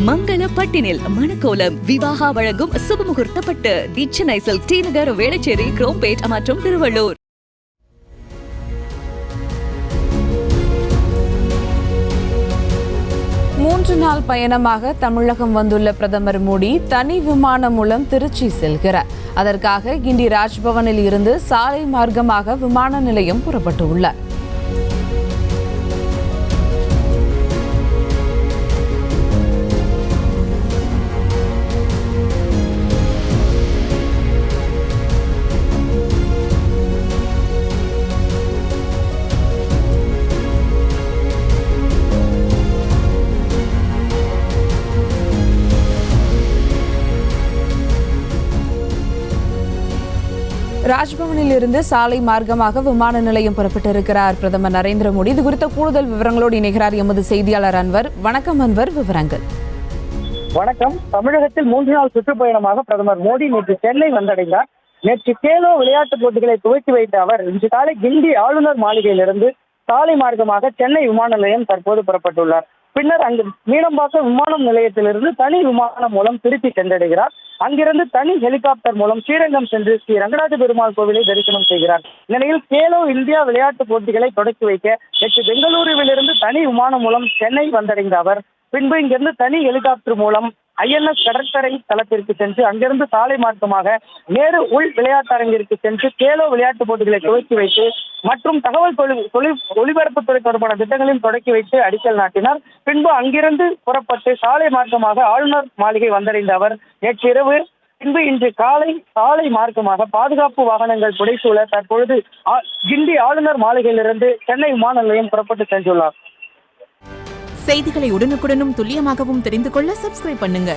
மங்கள பட்டினில் மணக்கோலம் விவாகா வழங்கும் சுபமுகூர்த்த பட்டு தி Chennai silk D நகர் வேளச்சேரி குரோம்பேட் மற்றும் திருவள்ளூர். மூன்று நாள் பயணமாக தமிழகம் வந்துள்ள பிரதமர் மோடி தனி விமானம் மூலம் திருச்சி செல்கிறார். அதற்காக கிண்டி ராஜ்பவனில் இருந்து சாலை மார்க்கமாக விமான நிலையம் புறப்பட்டுள்ளார். ராஜ்பவனில் இருந்து சாலை மார்க்கமாக விமான நிலையம் புறப்பட்டிருக்கிறார் பிரதமர் நரேந்திர மோடி. இது குறித்த கூடுதல் விவரங்களோடு இணைகிறார் எமது செய்தியாளர் அன்வர். வணக்கம் அன்வர், விவரங்கள். வணக்கம். தமிழகத்தில் 3 நாள் சுற்றுப்பயணமாக பிரதமர் மோடி நேற்று சென்னை வந்தடைந்தார். நேற்று கேலோ விளையாட்டுப் போட்டிகளை துவக்கி வைத்த அவர் இன்று காலை கிண்டி ஆளுநர் மாளிகையிலிருந்து சாலை மார்க்கமாக சென்னை விமான நிலையம் தற்போது புறப்பட்டுள்ளார். பின்னர் அங்கு மீனம்பாக்கம் விமான நிலையத்திலிருந்து தனி விமானம் மூலம் திருச்சி சென்றடைகிறார். அங்கிருந்து தனி ஹெலிகாப்டர் மூலம் ஸ்ரீரங்கம் சென்று ஸ்ரீ ரங்கநாத பெருமாள் கோவிலை தரிசனம் செய்கிறார். இந்நிலையில் கேலோ இந்தியா விளையாட்டுப் போட்டிகளை தொடக்கி வைக்க நேற்று பெங்களூருவிலிருந்து தனி விமானம் மூலம் சென்னை வந்தடைந்த அவர் பின்பு இங்கிருந்து தனி ஹெலிகாப்டர் மூலம் INS கடற்கரை தளத்திற்கு சென்று அங்கிருந்து சாலை மார்க்கமாக நேரு உள் விளையாட்டரங்கிற்கு சென்று கேலோ விளையாட்டுப் போட்டிகளை துவக்கி வைத்து மற்றும் தகவல் ஒலிபரப்புத்துறை தொடர்பான திட்டங்களையும் தொடக்கி வைத்து அடிக்கல் நாட்டினார். பின்பு அங்கிருந்து புறப்பட்டு சாலை மார்க்கமாக ஆளுநர் மாளிகை வந்தடைந்த அவர் நேற்று இரவு பின்பு இன்று காலை சாலை மார்க்கமாக பாதுகாப்பு வாகனங்கள் புடைசூழ தற்பொழுது கிண்டி ஆளுநர் மாளிகையிலிருந்து சென்னை விமான நிலையம் புறப்பட்டு சென்றுள்ளார். செய்திகளை உடனுக்குடனும் துல்லியமாகவும் தெரிந்து கொள்ள சப்ஸ்கிரைப் பண்ணுங்க.